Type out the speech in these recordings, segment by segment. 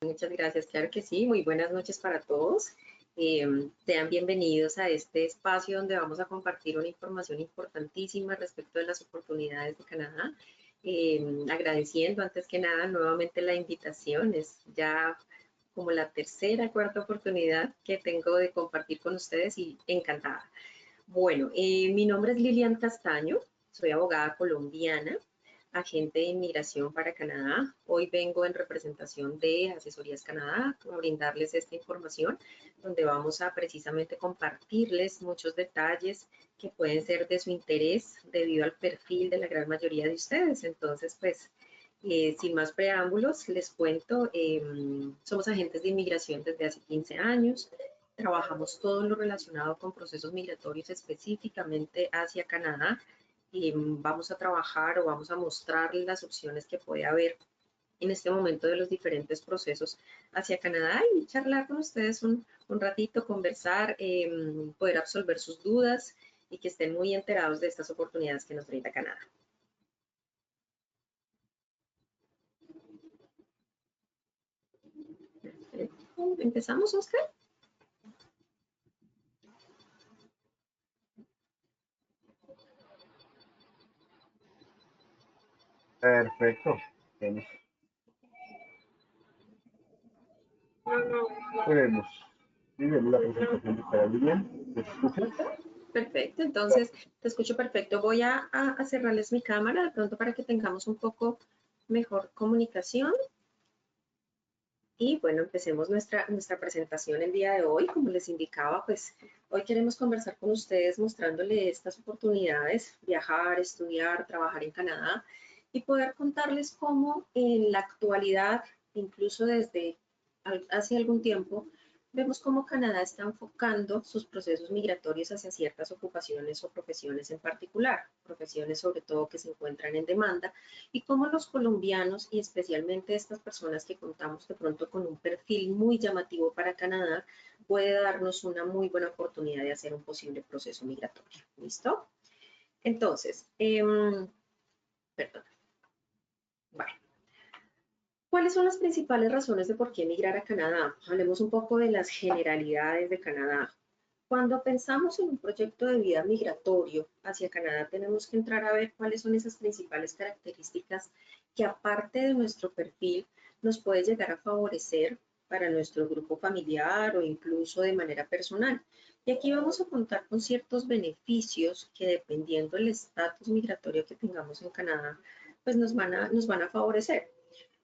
Muchas gracias, claro que sí. Muy buenas noches para todos. Sean bienvenidos a este espacio donde vamos a compartir una información importantísima respecto de las oportunidades de Canadá. Agradeciendo antes que nada nuevamente la invitación. Es ya como la tercera, cuarta oportunidad que tengo de compartir con ustedes y encantada. Bueno, mi nombre es Lilian Castaño, soy abogada colombiana, agente de inmigración para Canadá. Hoy vengo en representación de Asesorías Canadá a brindarles esta información, donde vamos a precisamente compartirles muchos detalles que pueden ser de su interés debido al perfil de la gran mayoría de ustedes. Entonces, pues, sin más preámbulos, les cuento, somos agentes de inmigración desde hace 15 años. Trabajamos todo lo relacionado con procesos migratorios específicamente hacia Canadá. Vamos a trabajar o vamos a mostrar las opciones que puede haber en este momento de los diferentes procesos hacia Canadá y charlar con ustedes un ratito, conversar, poder absolver sus dudas y que estén muy enterados de estas oportunidades que nos brinda Canadá. ¿Empezamos, Oscar? Perfecto. Podemos. Bien, la presentación está bien. ¿Me escuchas? Perfecto, entonces te escucho perfecto. Voy a cerrarles mi cámara de pronto para que tengamos un poco mejor comunicación. Y bueno, empecemos nuestra presentación el día de hoy. Como les indicaba, pues hoy queremos conversar con ustedes mostrándoles estas oportunidades, viajar, estudiar, trabajar en Canadá y poder contarles cómo en la actualidad, incluso desde hace algún tiempo, vemos cómo Canadá está enfocando sus procesos migratorios hacia ciertas ocupaciones o profesiones en particular, profesiones sobre todo que se encuentran en demanda, y cómo los colombianos y especialmente estas personas que contamos de pronto con un perfil muy llamativo para Canadá puede darnos una muy buena oportunidad de hacer un posible proceso migratorio. ¿Listo? Entonces, perdón. Vale. ¿Cuáles son las principales razones de por qué emigrar a Canadá? Hablemos un poco de las generalidades de Canadá. Cuando pensamos en un proyecto de vida migratorio hacia Canadá, tenemos que entrar a ver cuáles son esas principales características que aparte de nuestro perfil nos puede llegar a favorecer para nuestro grupo familiar o incluso de manera personal. Y aquí vamos a contar con ciertos beneficios que dependiendo del estatus migratorio que tengamos en Canadá, pues nos van a favorecer.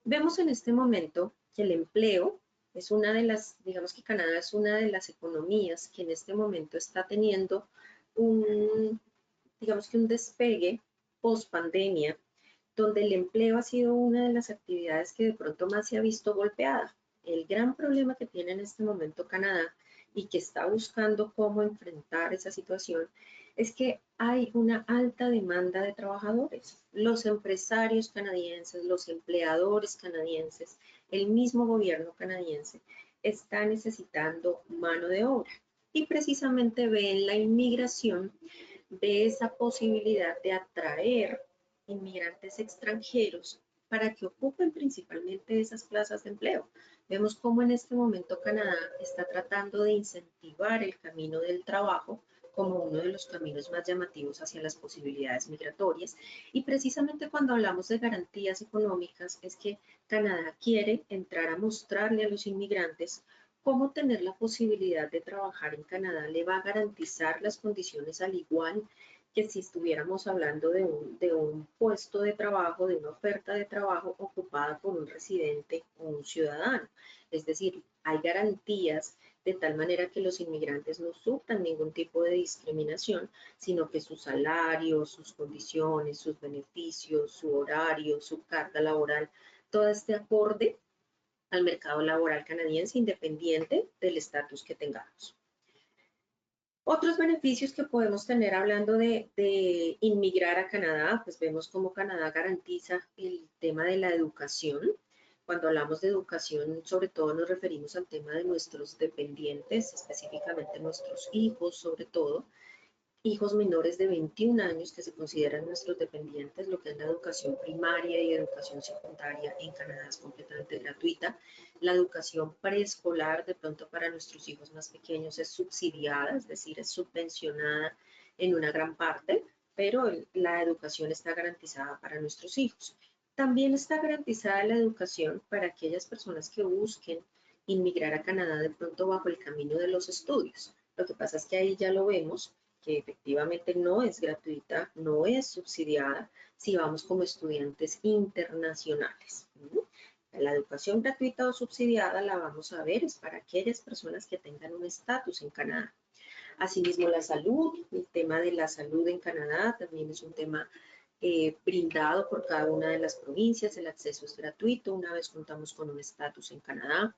Vemos en este momento que el empleo es una de las, digamos que Canadá es una de las economías que en este momento está teniendo un, digamos que un despegue post pandemia, donde el empleo ha sido una de las actividades que de pronto más se ha visto golpeada. El gran problema que tiene en este momento Canadá y que está buscando cómo enfrentar esa situación es que hay una alta demanda de trabajadores. Los empresarios canadienses, los empleadores canadienses, el mismo gobierno canadiense está necesitando mano de obra y precisamente ve en la inmigración, ve esa posibilidad de atraer inmigrantes extranjeros para que ocupen principalmente esas plazas de empleo. Vemos cómo en este momento Canadá está tratando de incentivar el camino del trabajo como uno de los caminos más llamativos hacia las posibilidades migratorias. Y precisamente cuando hablamos de garantías económicas es que Canadá quiere entrar a mostrarle a los inmigrantes cómo tener la posibilidad de trabajar en Canadá le va a garantizar las condiciones al igual que si estuviéramos hablando de un puesto de trabajo, de una oferta de trabajo ocupada por un residente o un ciudadano. Es decir, hay garantías de tal manera que los inmigrantes no sufran ningún tipo de discriminación, sino que su salario, sus condiciones, sus beneficios, su horario, su carga laboral, todo esté acorde al mercado laboral canadiense independiente del estatus que tengamos. Otros beneficios que podemos tener hablando de inmigrar a Canadá, pues vemos cómo Canadá garantiza el tema de la educación. Cuando hablamos de educación, sobre todo nos referimos al tema de nuestros dependientes, específicamente nuestros hijos, sobre todo, hijos menores de 21 años que se consideran nuestros dependientes, lo que es la educación primaria y educación secundaria en Canadá es completamente gratuita. La educación preescolar, de pronto para nuestros hijos más pequeños, es subsidiada, es decir, es subvencionada en una gran parte, pero la educación está garantizada para nuestros hijos. También está garantizada la educación para aquellas personas que busquen inmigrar a Canadá de pronto bajo el camino de los estudios. Lo que pasa es que ahí ya lo vemos, que efectivamente no es gratuita, no es subsidiada si vamos como estudiantes internacionales. La educación gratuita o subsidiada la vamos a ver es para aquellas personas que tengan un estatus en Canadá. Asimismo, la salud, el tema de la salud en Canadá también es un tema brindado por cada una de las provincias. El acceso es gratuito una vez contamos con un estatus en Canadá.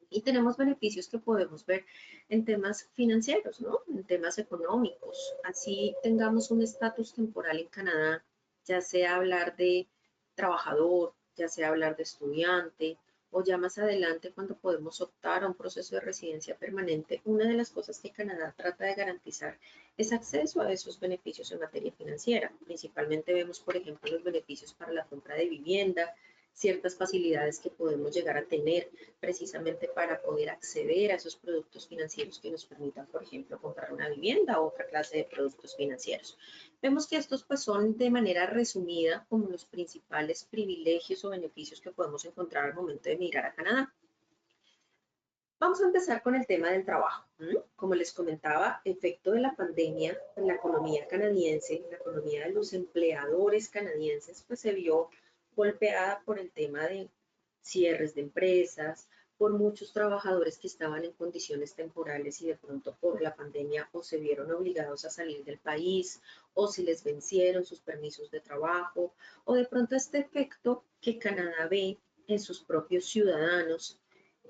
Y tenemos beneficios que podemos ver en temas financieros, ¿no? En temas económicos. Así tengamos un estatus temporal en Canadá, ya sea hablar de trabajador, ya sea hablar de estudiante, o ya más adelante cuando podemos optar a un proceso de residencia permanente, una de las cosas que Canadá trata de garantizar es acceso a esos beneficios en materia financiera. Principalmente vemos, por ejemplo, los beneficios para la compra de vivienda, ciertas facilidades que podemos llegar a tener precisamente para poder acceder a esos productos financieros que nos permitan, por ejemplo, comprar una vivienda o otra clase de productos financieros. Vemos que estos pues son de manera resumida como los principales privilegios o beneficios que podemos encontrar al momento de emigrar a Canadá. Vamos a empezar con el tema del trabajo. Como les comentaba, efecto de la pandemia en la economía canadiense, la economía de los empleadores canadienses, pues se vio golpeada por el tema de cierres de empresas, por muchos trabajadores que estaban en condiciones temporales y de pronto por la pandemia o se vieron obligados a salir del país o si les vencieron sus permisos de trabajo o de pronto este efecto que Canadá ve en sus propios ciudadanos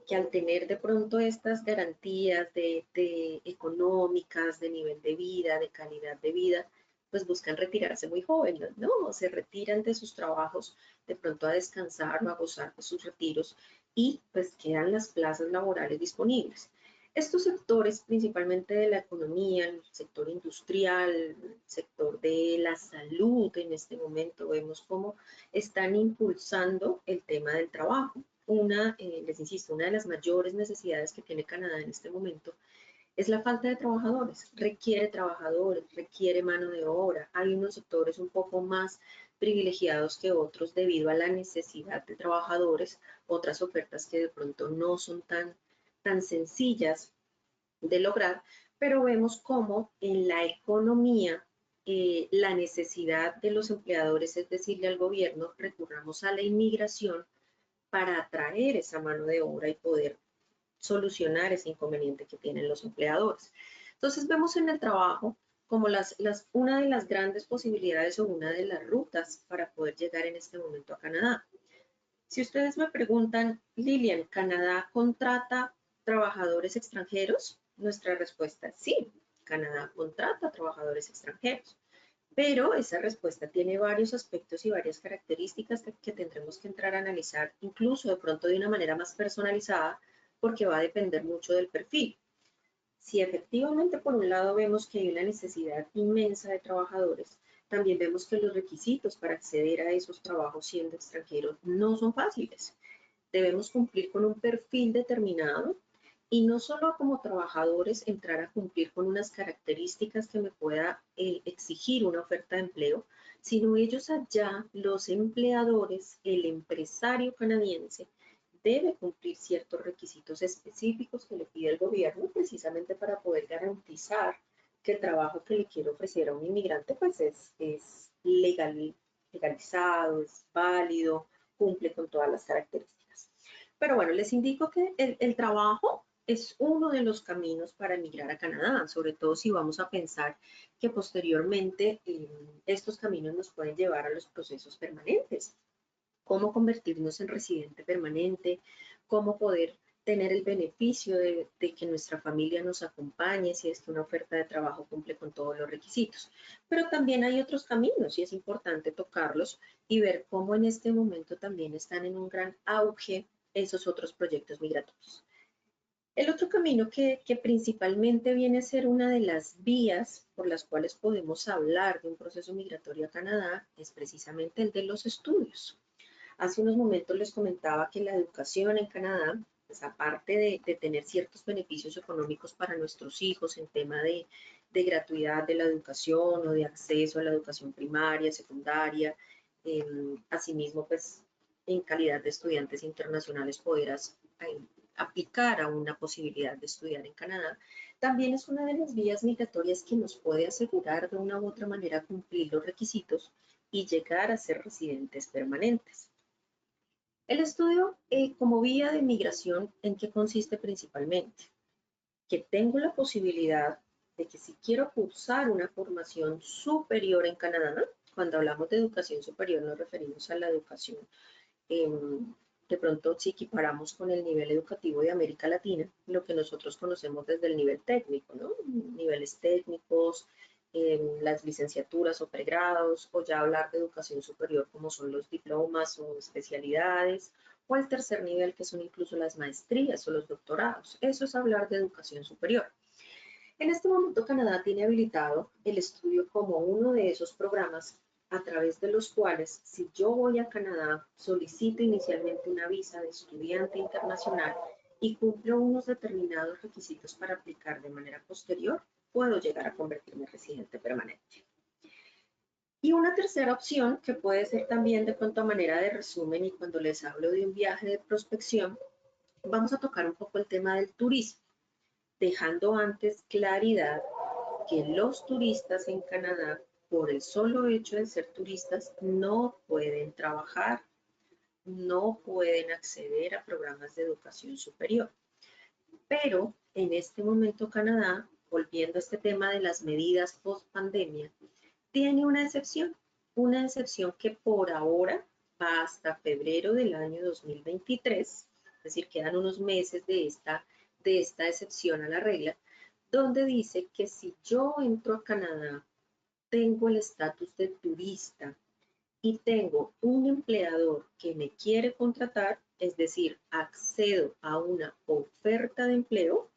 que al tener de pronto estas garantías de económicas, de nivel de vida, de calidad de vida, pues buscan retirarse muy jóvenes, ¿no? O se retiran de sus trabajos de pronto a descansar o a gozar de sus retiros y pues quedan las plazas laborales disponibles. Estos sectores, principalmente de la economía, el sector industrial, el sector de la salud, en este momento vemos cómo están impulsando el tema del trabajo. Les insisto, una de las mayores necesidades que tiene Canadá en este momento es la falta de trabajadores. Requiere trabajadores, requiere mano de obra. Hay unos sectores un poco más privilegiados que otros debido a la necesidad de trabajadores, otras ofertas que de pronto no son tan sencillas de lograr, pero vemos cómo en la economía la necesidad de los empleadores es decirle al gobierno, recurramos a la inmigración para atraer esa mano de obra y poder solucionar ese inconveniente que tienen los empleadores. Entonces vemos en el trabajo como una de las grandes posibilidades o una de las rutas para poder llegar en este momento a Canadá. Si ustedes me preguntan, Lilian, ¿Canadá contrata trabajadores extranjeros? Nuestra respuesta es sí, Canadá contrata trabajadores extranjeros. Pero esa respuesta tiene varios aspectos y varias características que tendremos que entrar a analizar, incluso de pronto de una manera más personalizada, porque va a depender mucho del perfil. Si efectivamente por un lado vemos que hay una necesidad inmensa de trabajadores, también vemos que los requisitos para acceder a esos trabajos siendo extranjeros no son fáciles. Debemos cumplir con un perfil determinado y no solo como trabajadores entrar a cumplir con unas características que me pueda exigir una oferta de empleo, sino ellos allá, los empleadores, el empresario canadiense, debe cumplir ciertos requisitos específicos que le pide el gobierno precisamente para poder garantizar que el trabajo que le quiere ofrecer a un inmigrante pues es legalizado, es válido, cumple con todas las características. Pero bueno, les indico que el trabajo es uno de los caminos para emigrar a Canadá, sobre todo si vamos a pensar que posteriormente estos caminos nos pueden llevar a los procesos permanentes. Cómo convertirnos en residente permanente, cómo poder tener el beneficio de que nuestra familia nos acompañe si es que una oferta de trabajo cumple con todos los requisitos. Pero también hay otros caminos y es importante tocarlos y ver cómo en este momento también están en un gran auge esos otros proyectos migratorios. El otro camino que principalmente viene a ser una de las vías por las cuales podemos hablar de un proceso migratorio a Canadá es precisamente el de los estudios. Hace unos momentos les comentaba que la educación en Canadá pues aparte de tener ciertos beneficios económicos para nuestros hijos en tema de gratuidad de la educación o de acceso a la educación primaria, secundaria, asimismo, pues en calidad de estudiantes internacionales podrás aplicar a una posibilidad de estudiar en Canadá, también es una de las vías migratorias que nos puede asegurar de una u otra manera cumplir los requisitos y llegar a ser residentes permanentes. El estudio como vía de migración, ¿en qué consiste principalmente? Que tengo la posibilidad de que si quiero cursar una formación superior en Canadá, cuando hablamos de educación superior nos referimos a la educación de pronto si equiparamos con el nivel educativo de América Latina, lo que nosotros conocemos desde el nivel técnico, ¿no? Niveles técnicos, las licenciaturas o pregrados, o ya hablar de educación superior como son los diplomas o especialidades, o el tercer nivel que son incluso las maestrías o los doctorados. Eso es hablar de educación superior. En este momento Canadá tiene habilitado el estudio como uno de esos programas a través de los cuales, si yo voy a Canadá, solicito inicialmente una visa de estudiante internacional y cumplo unos determinados requisitos para aplicar de manera posterior, puedo llegar a convertirme en residente permanente. Y una tercera opción, que puede ser también de pronto a manera de resumen y cuando les hablo de un viaje de prospección, vamos a tocar un poco el tema del turismo, dejando antes claridad que los turistas en Canadá, por el solo hecho de ser turistas, no pueden trabajar, no pueden acceder a programas de educación superior. Pero en este momento Canadá, volviendo a este tema de las medidas post pandemia, tiene una excepción que por ahora va hasta febrero del año 2023, es decir, quedan unos meses de esta excepción a la regla, donde dice que si yo entro a Canadá, tengo el estatus de turista y tengo un empleador que me quiere contratar, es decir, accedo a una oferta de empleo,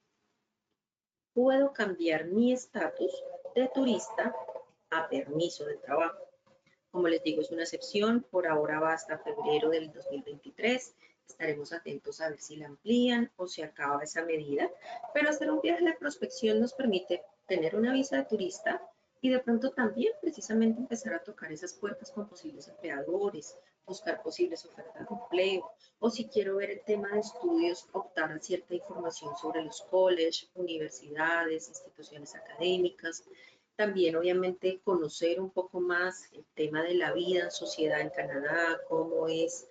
puedo cambiar mi estatus de turista a permiso de trabajo. Como les digo, es una excepción, por ahora va hasta febrero del 2023. Estaremos atentos a ver si la amplían o se acaba esa medida, pero hacer un viaje de prospección nos permite tener una visa de turista y de pronto también precisamente empezar a tocar esas puertas con posibles empleadores, buscar posibles ofertas de empleo, o si quiero ver el tema de estudios, optar a cierta información sobre los colleges, universidades, instituciones académicas. También, obviamente, conocer un poco más el tema de la vida en sociedad en Canadá, cómo es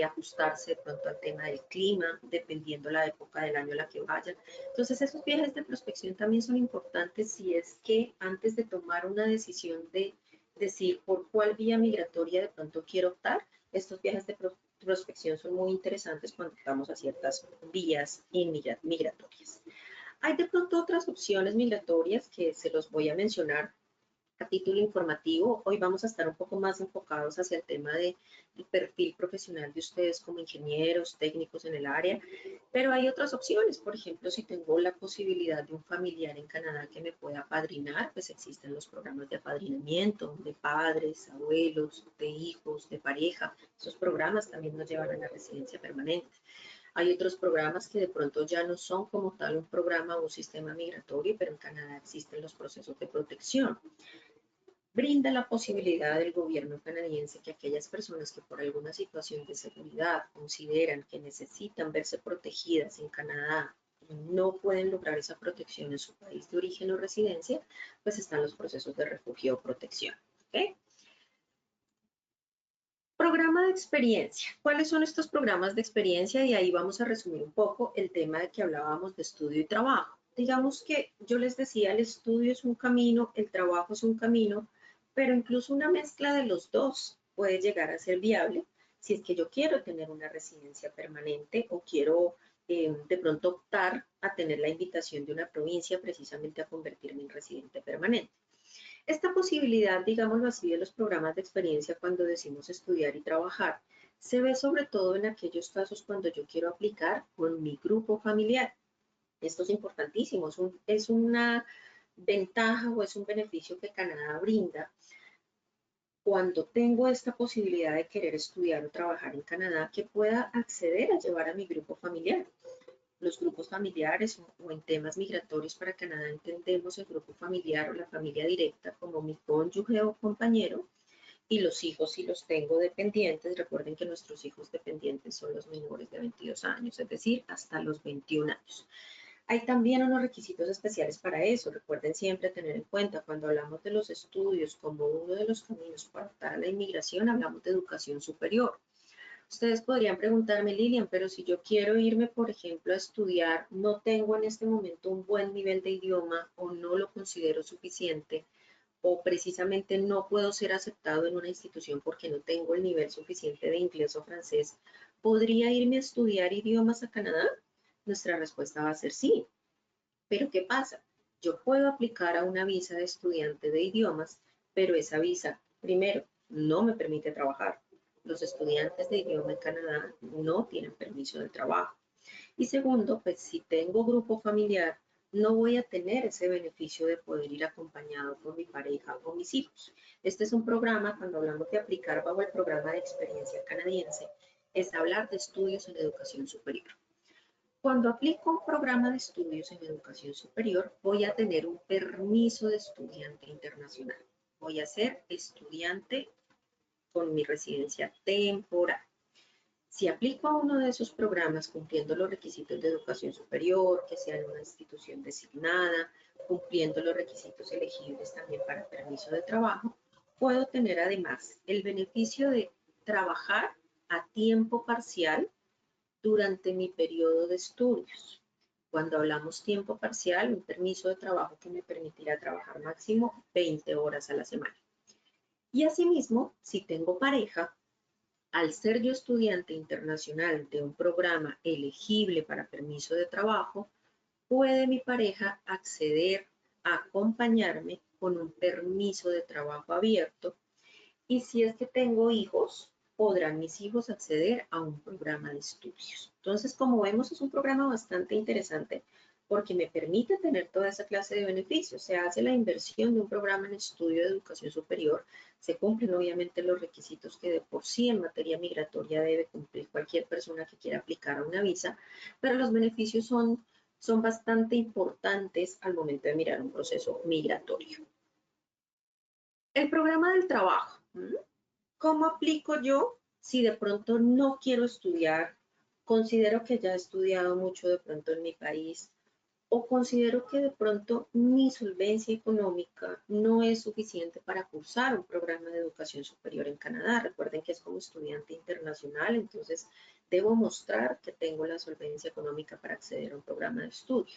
ajustarse de pronto al tema del clima, dependiendo la época del año a la que vayan. Entonces, esos viajes de prospección también son importantes si es que antes de tomar una decisión de decir por cuál vía migratoria de pronto quiero optar, estos viajes de prospección son muy interesantes cuando estamos a ciertas vías migratorias. Hay de pronto otras opciones migratorias que se los voy a mencionar a título informativo. Hoy vamos a estar un poco más enfocados hacia el tema del perfil profesional de ustedes como ingenieros, técnicos en el área, pero hay otras opciones. Por ejemplo, si tengo la posibilidad de un familiar en Canadá que me pueda apadrinar, pues existen los programas de apadrinamiento de padres, abuelos, de hijos, de pareja. Esos programas también nos llevan a la residencia permanente. Hay otros programas que de pronto ya no son como tal un programa o un sistema migratorio, pero en Canadá existen los procesos de protección. Brinda la posibilidad del gobierno canadiense que aquellas personas que por alguna situación de seguridad consideran que necesitan verse protegidas en Canadá y no pueden lograr esa protección en su país de origen o residencia, pues están los procesos de refugio o protección. ¿Okay? Programa de experiencia. ¿Cuáles son estos programas de experiencia? Y ahí vamos a resumir un poco el tema de que hablábamos de estudio y trabajo. Digamos que yo les decía, el estudio es un camino, el trabajo es un camino, pero incluso una mezcla de los dos puede llegar a ser viable si es que yo quiero tener una residencia permanente o quiero de pronto optar a tener la invitación de una provincia precisamente a convertirme en residente permanente. Esta posibilidad, digámoslo así, de los programas de experiencia cuando decimos estudiar y trabajar, se ve sobre todo en aquellos casos cuando yo quiero aplicar con mi grupo familiar. Esto es importantísimo, es una ventaja o es un beneficio que Canadá brinda cuando tengo esta posibilidad de querer estudiar o trabajar en Canadá, que pueda acceder a llevar a mi grupo familiar. los grupos familiares o en temas migratorios para Canadá entendemos el grupo familiar o la familia directa como mi cónyuge o compañero, y los hijos si los tengo dependientes. Recuerden que nuestros hijos dependientes son los menores de 22 años, es decir, hasta los 21 años. Hay también unos requisitos especiales para eso. Recuerden siempre tener en cuenta cuando hablamos de los estudios como uno de los caminos para optar a la inmigración, hablamos de educación superior. Ustedes podrían preguntarme, Lilian, pero si yo quiero irme, por ejemplo, a estudiar, no tengo en este momento un buen nivel de idioma o no lo considero suficiente, o precisamente no puedo ser aceptado en una institución porque no tengo el nivel suficiente de inglés o francés, ¿podría irme a estudiar idiomas a Canadá? Nuestra respuesta va a ser sí. Pero ¿qué pasa? Yo puedo aplicar a una visa de estudiante de idiomas, pero esa visa, primero, no me permite trabajar. Los estudiantes de idioma en Canadá no tienen permiso de trabajo. Y segundo, pues si tengo grupo familiar, no voy a tener ese beneficio de poder ir acompañado por mi pareja o mis hijos. Este es un programa, cuando hablamos de aplicar bajo el programa de experiencia canadiense, es hablar de estudios en educación superior. Cuando aplico un programa de estudios en educación superior, voy a tener un permiso de estudiante internacional. Voy a ser estudiante con mi residencia temporal. Si aplico a uno de esos programas cumpliendo los requisitos de educación superior, que sea en una institución designada, cumpliendo los requisitos elegibles también para permiso de trabajo, puedo tener además el beneficio de trabajar a tiempo parcial durante mi periodo de estudios. Cuando hablamos tiempo parcial, un permiso de trabajo que me permitirá trabajar máximo 20 horas a la semana. Y asimismo, si tengo pareja, al ser yo estudiante internacional de un programa elegible para permiso de trabajo, puede mi pareja acceder a acompañarme con un permiso de trabajo abierto. Y si es que tengo hijos, podrán mis hijos acceder a un programa de estudios. Entonces, como vemos, es un programa bastante interesante porque me permite tener toda esa clase de beneficios. Se hace la inversión de un programa en estudio de educación superior, se cumplen obviamente los requisitos que de por sí en materia migratoria debe cumplir cualquier persona que quiera aplicar a una visa, pero los beneficios son bastante importantes al momento de mirar un proceso migratorio. El programa del trabajo. ¿Cómo aplico yo si de pronto no quiero estudiar? Considero que ya he estudiado mucho de pronto en mi país, o considero que de pronto mi solvencia económica no es suficiente para cursar un programa de educación superior en Canadá. Recuerden que es como estudiante internacional, entonces debo mostrar que tengo la solvencia económica para acceder a un programa de estudio.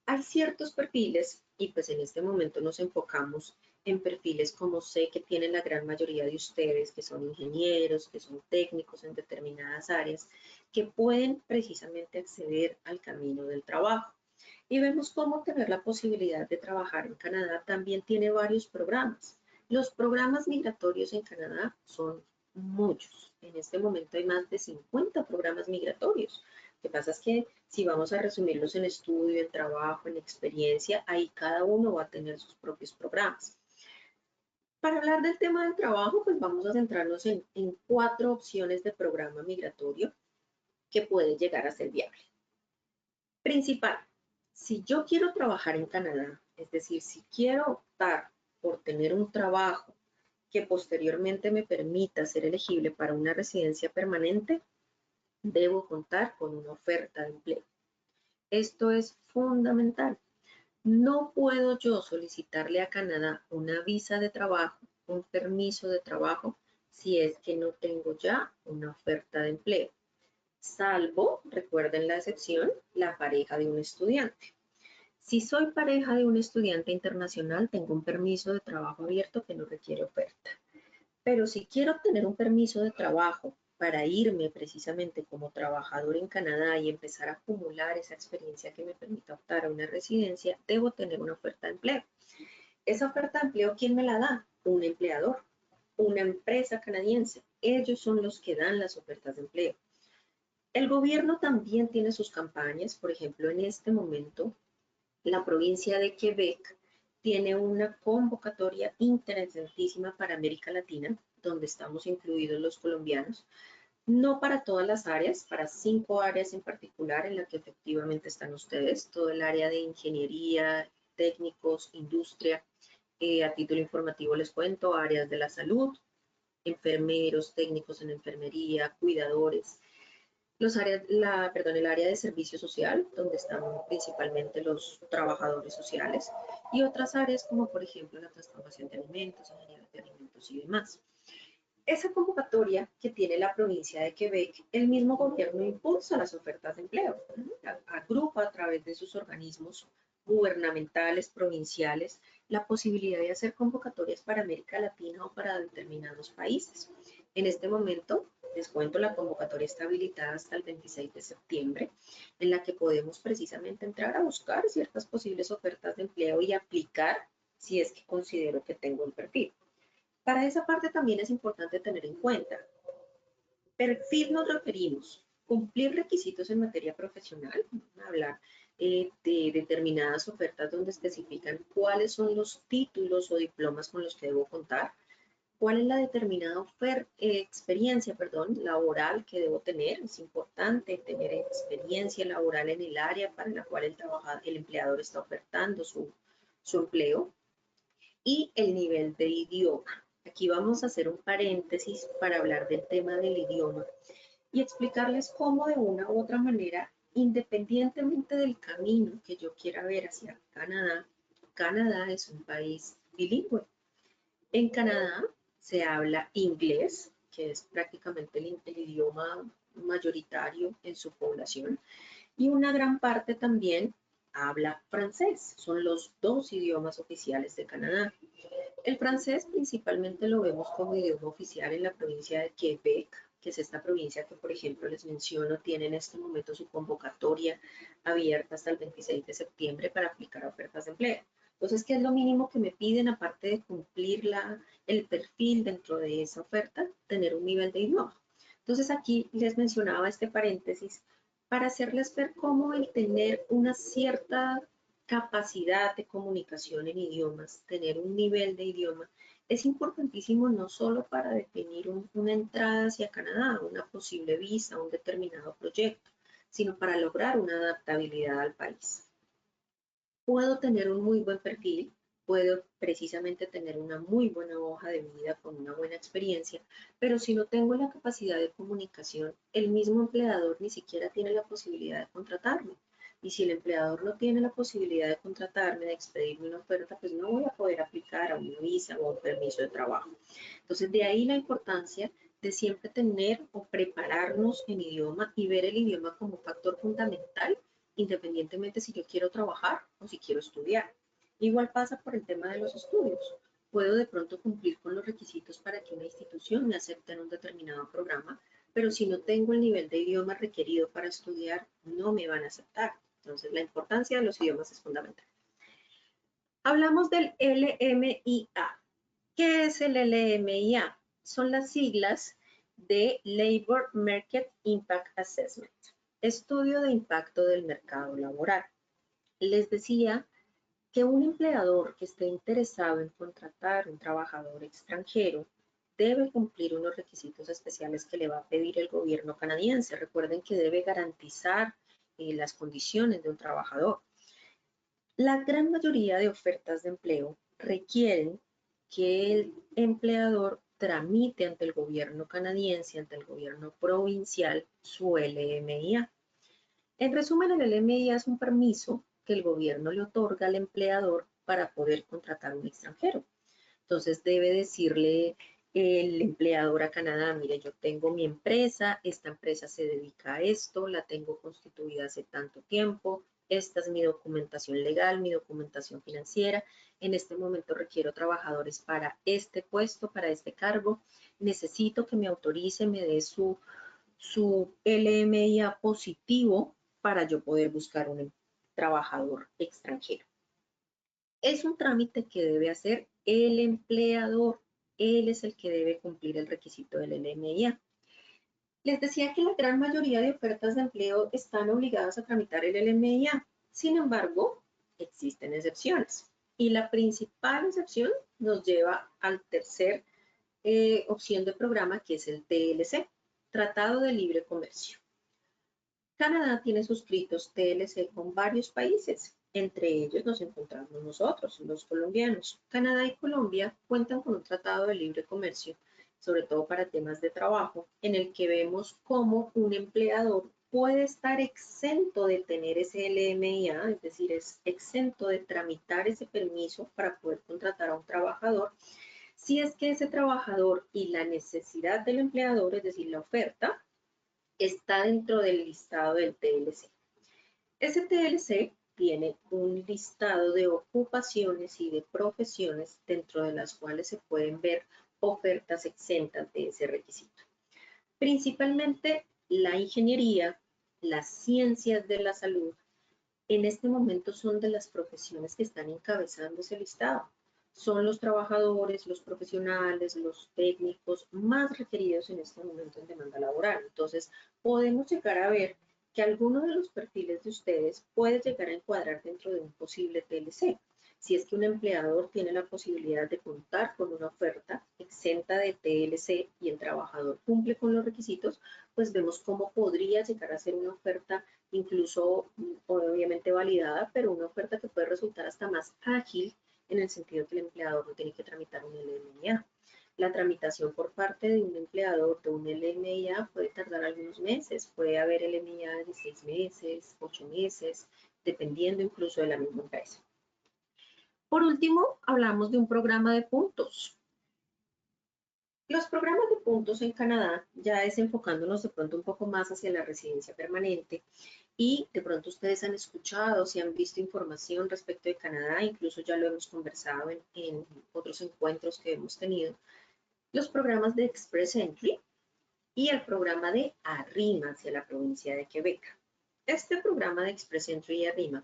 Hay ciertos perfiles, y pues en este momento nos enfocamos en perfiles como sé que tienen la gran mayoría de ustedes, que son ingenieros, que son técnicos en determinadas áreas, que pueden precisamente acceder al camino del trabajo. Y vemos cómo tener la posibilidad de trabajar en Canadá también tiene varios programas. Los programas migratorios en Canadá son muchos. En este momento hay más de 50 programas migratorios. Lo que pasa es que si vamos a resumirlos en estudio, en trabajo, en experiencia, ahí cada uno va a tener sus propios programas. Para hablar del tema del trabajo, pues vamos a centrarnos en 4 opciones de programa migratorio que pueden llegar a ser viable. Principal, si yo quiero trabajar en Canadá, es decir, si quiero optar por tener un trabajo que posteriormente me permita ser elegible para una residencia permanente, debo contar con una oferta de empleo. Esto es fundamental. No puedo yo solicitarle a Canadá una visa de trabajo, un permiso de trabajo, si es que no tengo ya una oferta de empleo. Salvo, recuerden la excepción, la pareja de un estudiante. Si soy pareja de un estudiante internacional, tengo un permiso de trabajo abierto que no requiere oferta. Pero si quiero obtener un permiso de trabajo para irme precisamente como trabajador en Canadá y empezar a acumular esa experiencia que me permita optar a una residencia, debo tener una oferta de empleo. Esa oferta de empleo, ¿quién me la da? Un empleador, una empresa canadiense. Ellos son los que dan las ofertas de empleo. El gobierno también tiene sus campañas. Por ejemplo, en este momento, la provincia de Quebec tiene una convocatoria interesantísima para América Latina, donde estamos incluidos los colombianos, No para todas las áreas, para 5 áreas en particular en las que efectivamente están ustedes, todo el área de ingeniería, técnicos, industria. A título informativo les cuento, áreas de la salud, enfermeros, técnicos en enfermería, cuidadores, el área de servicio social, donde están principalmente los trabajadores sociales, y otras áreas como por ejemplo la transformación de alimentos, ingeniería de alimentos y demás. Esa convocatoria que tiene la provincia de Quebec, el mismo gobierno impulsa las ofertas de empleo, agrupa a través de sus organismos gubernamentales, provinciales, la posibilidad de hacer convocatorias para América Latina o para determinados países. En este momento, les cuento, la convocatoria está habilitada hasta el 26 de septiembre, en la que podemos precisamente entrar a buscar ciertas posibles ofertas de empleo y aplicar si es que considero que tengo un perfil. Para esa parte también es importante tener en cuenta, perfil nos referimos, cumplir requisitos en materia profesional, hablar de determinadas ofertas donde especifican cuáles son los títulos o diplomas con los que debo contar, cuál es la determinada experiencia laboral que debo tener. Es importante tener experiencia laboral en el área para la cual el empleador está ofertando su empleo, y el nivel de idioma. Aquí vamos a hacer un paréntesis para hablar del tema del idioma y explicarles cómo de una u otra manera, independientemente del camino que yo quiera ver hacia Canadá, Canadá es un país bilingüe. En Canadá se habla inglés, que es prácticamente el idioma mayoritario en su población, y una gran parte también habla francés. Son los 2 idiomas oficiales de Canadá. El francés principalmente lo vemos como idioma oficial en la provincia de Quebec, que es esta provincia que, por ejemplo, les menciono, tiene en este momento su convocatoria abierta hasta el 26 de septiembre para aplicar ofertas de empleo. Entonces, ¿qué es lo mínimo que me piden aparte de cumplir el perfil dentro de esa oferta? Tener un nivel de idioma. Entonces, aquí les mencionaba este paréntesis para hacerles ver cómo el tener una cierta capacidad de comunicación en idiomas, tener un nivel de idioma, es importantísimo no solo para definir una entrada hacia Canadá, una posible visa, un determinado proyecto, sino para lograr una adaptabilidad al país. Puedo tener un muy buen perfil, puedo precisamente tener una muy buena hoja de vida con una buena experiencia, pero si no tengo la capacidad de comunicación, el mismo empleador ni siquiera tiene la posibilidad de contratarme. Y si el empleador no tiene la posibilidad de contratarme, de expedirme una oferta, pues no voy a poder aplicar a una visa o a un permiso de trabajo. Entonces, de ahí la importancia de siempre tener o prepararnos en idioma y ver el idioma como factor fundamental, independientemente si yo quiero trabajar o si quiero estudiar. Igual pasa por el tema de los estudios. Puedo de pronto cumplir con los requisitos para que una institución me acepte en un determinado programa, pero si no tengo el nivel de idioma requerido para estudiar, no me van a aceptar. Entonces, la importancia de los idiomas es fundamental. Hablamos del LMIA. ¿Qué es el LMIA? Son las siglas de Labor Market Impact Assessment, estudio de impacto del mercado laboral. Les decía que un empleador que esté interesado en contratar un trabajador extranjero debe cumplir unos requisitos especiales que le va a pedir el gobierno canadiense. Recuerden que debe garantizar las condiciones de un trabajador. La gran mayoría de ofertas de empleo requieren que el empleador tramite ante el gobierno canadiense, ante el gobierno provincial, su LMIA. En resumen, el LMIA es un permiso que el gobierno le otorga al empleador para poder contratar a un extranjero. Entonces debe decirle el empleador a Canadá, mire, yo tengo mi empresa, esta empresa se dedica a esto, la tengo constituida hace tanto tiempo, esta es mi documentación legal, mi documentación financiera, en este momento requiero trabajadores para este puesto, para este cargo, necesito que me autorice, me dé su LMIA positivo para yo poder buscar un trabajador extranjero. Es un trámite que debe hacer el empleador. Él es el que debe cumplir el requisito del LMIA. Les decía que la gran mayoría de ofertas de empleo están obligadas a tramitar el LMIA. Sin embargo, existen excepciones. Y la principal excepción nos lleva al tercer opción de programa, que es el TLC. Tratado de Libre Comercio. Canadá tiene suscritos TLC con varios países. Entre ellos nos encontramos nosotros, los colombianos. Canadá y Colombia cuentan con un tratado de libre comercio, sobre todo para temas de trabajo, en el que vemos cómo un empleador puede estar exento de tener ese LMIA, es decir, es exento de tramitar ese permiso para poder contratar a un trabajador, si es que ese trabajador y la necesidad del empleador, es decir, la oferta, está dentro del listado del TLC. Ese TLC tiene un listado de ocupaciones y de profesiones dentro de las cuales se pueden ver ofertas exentas de ese requisito. Principalmente la ingeniería, las ciencias de la salud, en este momento son de las profesiones que están encabezando ese listado. Son los trabajadores, los profesionales, los técnicos más requeridos en este momento en demanda laboral. Entonces, podemos llegar a ver que alguno de los perfiles de ustedes puede llegar a encuadrar dentro de un posible TLC. Si es que un empleador tiene la posibilidad de contar con una oferta exenta de TLC y el trabajador cumple con los requisitos, pues vemos cómo podría llegar a ser una oferta incluso obviamente validada, pero una oferta que puede resultar hasta más ágil en el sentido que el empleador no tiene que tramitar un LMIA. La tramitación por parte de un empleador de un LMIA puede tardar algunos meses, puede haber LMIA de 6 meses, 8 meses, dependiendo incluso de la misma empresa. Por último, hablamos de un programa de puntos. Los programas de puntos en Canadá, ya es enfocándonos de pronto un poco más hacia la residencia permanente, y de pronto ustedes han escuchado, si han visto información respecto de Canadá, incluso ya lo hemos conversado en otros encuentros que hemos tenido, los programas de Express Entry y el programa de ARRIMA hacia la provincia de Quebec. Este programa de Express Entry y ARRIMA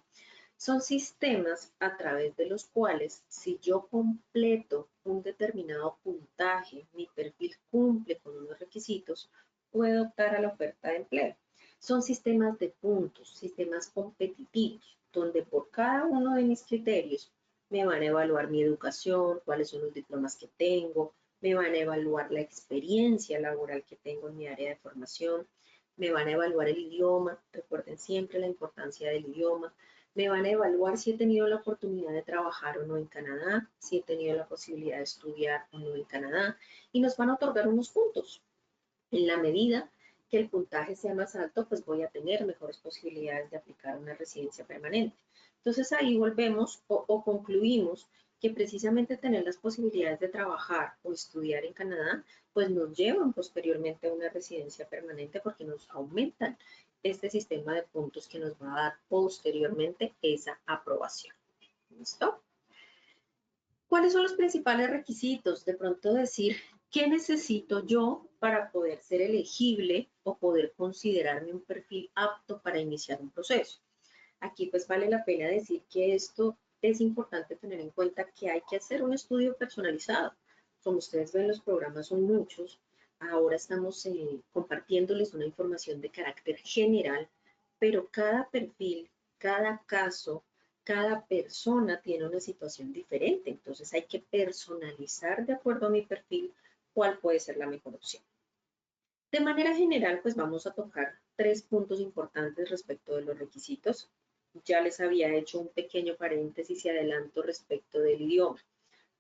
son sistemas a través de los cuales, si yo completo un determinado puntaje, mi perfil cumple con unos requisitos, puedo optar a la oferta de empleo. Son sistemas de puntos, sistemas competitivos, donde por cada uno de mis criterios me van a evaluar mi educación, cuáles son los diplomas que tengo, me van a evaluar la experiencia laboral que tengo en mi área de formación, me van a evaluar el idioma, recuerden siempre la importancia del idioma, me van a evaluar si he tenido la oportunidad de trabajar o no en Canadá, si he tenido la posibilidad de estudiar o no en Canadá, y nos van a otorgar unos puntos. En la medida que el puntaje sea más alto, pues voy a tener mejores posibilidades de aplicar una residencia permanente. Entonces ahí volvemos o concluimos que precisamente tener las posibilidades de trabajar o estudiar en Canadá, pues nos llevan posteriormente a una residencia permanente porque nos aumentan este sistema de puntos que nos va a dar posteriormente esa aprobación. ¿Listo? ¿Cuáles son los principales requisitos? De pronto decir, ¿qué necesito yo para poder ser elegible o poder considerarme un perfil apto para iniciar un proceso? Aquí pues vale la pena decir que esto es importante tener en cuenta que hay que hacer un estudio personalizado. Como ustedes ven, los programas son muchos. Ahora estamos compartiéndoles una información de carácter general, pero cada perfil, cada caso, cada persona tiene una situación diferente. Entonces hay que personalizar de acuerdo a mi perfil cuál puede ser la mejor opción. De manera general, pues vamos a tocar 3 puntos importantes respecto de los requisitos. Ya les había hecho un pequeño paréntesis y adelanto respecto del idioma.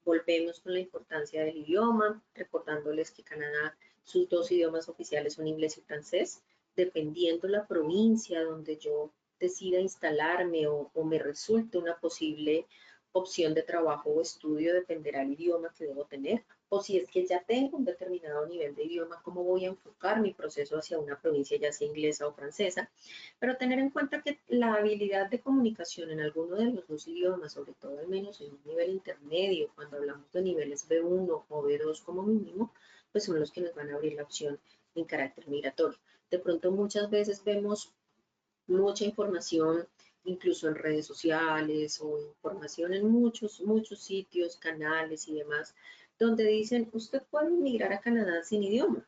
Volvemos con la importancia del idioma, recordándoles que Canadá, sus 2 idiomas oficiales son inglés y francés. Dependiendo la provincia donde yo decida instalarme o me resulte una posible opción de trabajo o estudio, dependerá el idioma que debo tener. O si es que ya tengo un determinado nivel de idioma, cómo voy a enfocar mi proceso hacia una provincia, ya sea inglesa o francesa. Pero tener en cuenta que la habilidad de comunicación en alguno de los 2 idiomas, sobre todo al menos en un nivel intermedio, cuando hablamos de niveles B1 o B2 como mínimo, pues son los que nos van a abrir la opción en carácter migratorio. De pronto muchas veces vemos mucha información, incluso en redes sociales o información en muchos sitios, canales y demás, donde dicen, usted puede emigrar a Canadá sin idioma.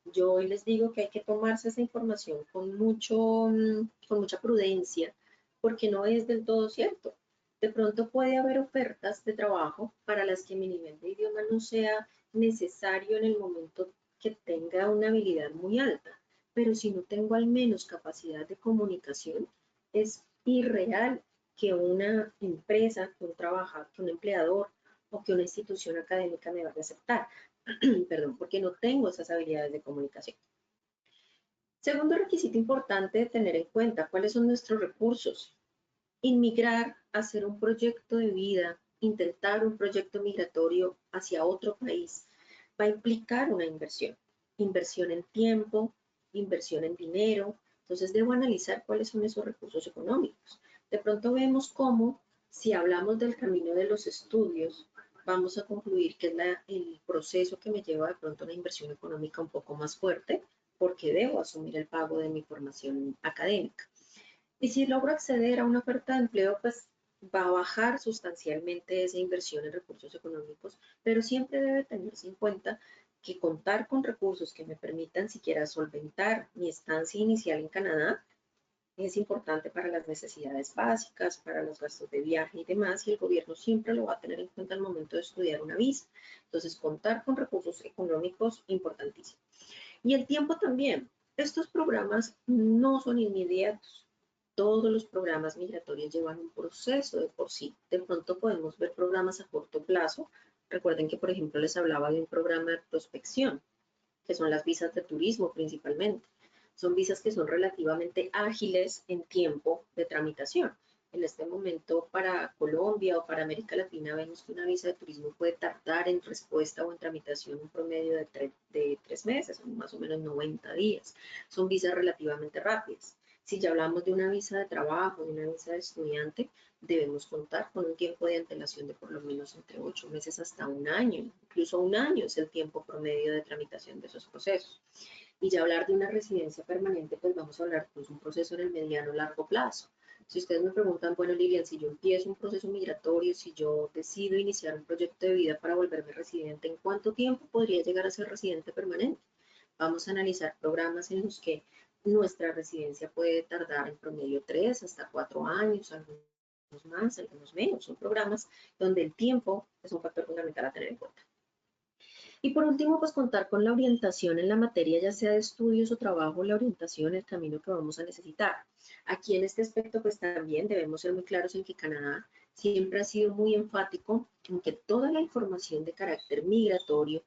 Yo hoy les digo que hay que tomarse esa información con mucha prudencia, porque no es del todo cierto. De pronto puede haber ofertas de trabajo para las que mi nivel de idioma no sea necesario en el momento que tenga una habilidad muy alta, pero si no tengo al menos capacidad de comunicación, es irreal que una empresa, que un trabajador, que un empleador o que una institución académica me vaya a aceptar. Perdón, porque no tengo esas habilidades de comunicación. Segundo requisito importante de tener en cuenta, ¿cuáles son nuestros recursos? Inmigrar, hacer un proyecto de vida, intentar un proyecto migratorio hacia otro país, va a implicar una inversión. Inversión en tiempo, inversión en dinero. Entonces debo analizar cuáles son esos recursos económicos. De pronto vemos cómo, si hablamos del camino de los estudios, vamos a concluir que es el proceso que me lleva de pronto a una inversión económica un poco más fuerte, porque debo asumir el pago de mi formación académica. Y si logro acceder a una oferta de empleo, pues va a bajar sustancialmente esa inversión en recursos económicos, pero siempre debe tenerse en cuenta que contar con recursos que me permitan siquiera solventar mi estancia inicial en Canadá es importante para las necesidades básicas, para los gastos de viaje y demás, y el gobierno siempre lo va a tener en cuenta al momento de estudiar una visa. Entonces, contar con recursos económicos, importantísimo. Y el tiempo también. Estos programas no son inmediatos. Todos los programas migratorios llevan un proceso de por sí. De pronto podemos ver programas a corto plazo. Recuerden que, por ejemplo, les hablaba de un programa de prospección, que son las visas de turismo principalmente. Son visas que son relativamente ágiles en tiempo de tramitación. En este momento para Colombia o para América Latina vemos que una visa de turismo puede tardar en respuesta o en tramitación un promedio de 3 meses, más o menos 90 días. Son visas relativamente rápidas. Si ya hablamos de una visa de trabajo, de una visa de estudiante, debemos contar con un tiempo de antelación de por lo menos entre 8 meses hasta un año. Incluso un año es el tiempo promedio de tramitación de esos procesos. Y ya hablar de una residencia permanente, pues vamos a hablar de un proceso en el mediano largo plazo. Si ustedes me preguntan, bueno, Lilian, si yo empiezo un proceso migratorio, si yo decido iniciar un proyecto de vida para volverme residente, ¿en cuánto tiempo podría llegar a ser residente permanente? Vamos a analizar programas en los que nuestra residencia puede tardar en promedio 3 hasta 4 años, algunos más, algunos menos. Son programas donde el tiempo es un factor fundamental a tener en cuenta. Y por último, pues contar con la orientación en la materia, ya sea de estudios o trabajo, la orientación, el camino que vamos a necesitar. Aquí en este aspecto, pues también debemos ser muy claros en que Canadá siempre ha sido muy enfático en que toda la información de carácter migratorio,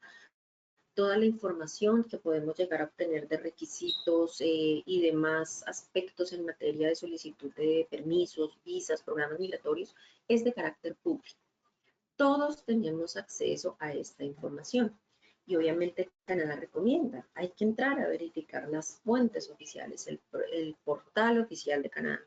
toda la información que podemos llegar a obtener de requisitos y demás aspectos en materia de solicitud de permisos, visas, programas migratorios, es de carácter público. Todos tenemos acceso a esta información. Y obviamente Canadá recomienda, hay que entrar a verificar las fuentes oficiales, el portal oficial de Canadá.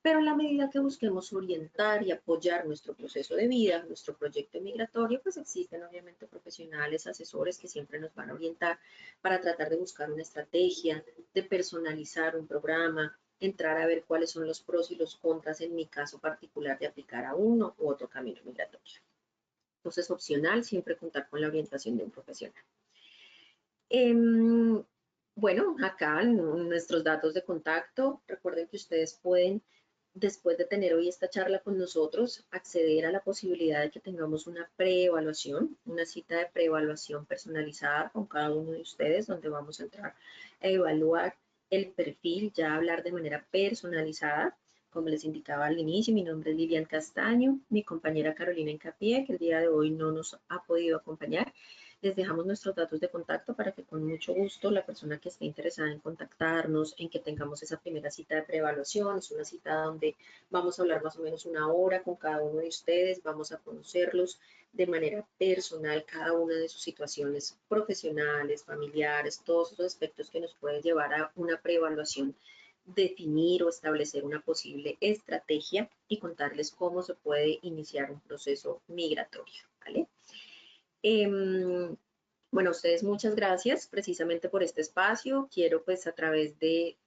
Pero en la medida que busquemos orientar y apoyar nuestro proceso de vida, nuestro proyecto migratorio, pues existen obviamente profesionales, asesores que siempre nos van a orientar para tratar de buscar una estrategia, de personalizar un programa, entrar a ver cuáles son los pros y los contras en mi caso particular de aplicar a uno u otro camino migratorio. Entonces, opcional, siempre contar con la orientación de un profesional. Bueno, acá nuestros datos de contacto. Recuerden que ustedes pueden, después de tener hoy esta charla con nosotros, acceder a la posibilidad de que tengamos una preevaluación, una cita de preevaluación personalizada con cada uno de ustedes, donde vamos a entrar a evaluar el perfil, ya hablar de manera personalizada. Como les indicaba al inicio, mi nombre es Lilian Castaño, mi compañera Carolina Incapié, que el día de hoy no nos ha podido acompañar. Les dejamos nuestros datos de contacto para que con mucho gusto la persona que esté interesada en contactarnos, en que tengamos esa primera cita de preevaluación, es una cita donde vamos a hablar más o menos una hora con cada uno de ustedes, vamos a conocerlos de manera personal, cada una de sus situaciones profesionales, familiares, todos esos aspectos que nos pueden llevar a una preevaluación, definir o establecer una posible estrategia y contarles cómo se puede iniciar un proceso migratorio, ¿vale? Bueno, a ustedes muchas gracias precisamente por este espacio. Quiero pues a través de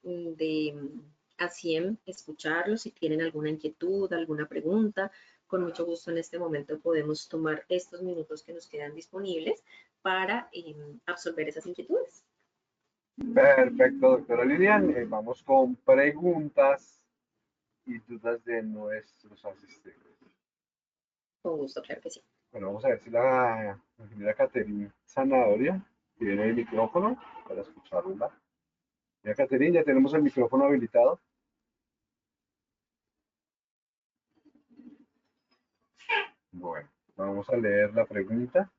ASIEM escucharlos. Si tienen alguna inquietud, alguna pregunta, con mucho gusto en este momento podemos tomar estos minutos que nos quedan disponibles para absorber esas inquietudes. Perfecto, doctora Lilian. Vamos con preguntas y dudas de nuestros asistentes. Con gusto, claro que sí. Bueno, vamos a ver si la ingeniera Caterina Zanahoria Tiene el micrófono para escucharla. Ya, Caterina, ya tenemos el micrófono habilitado. Bueno, vamos a leer la pregunta.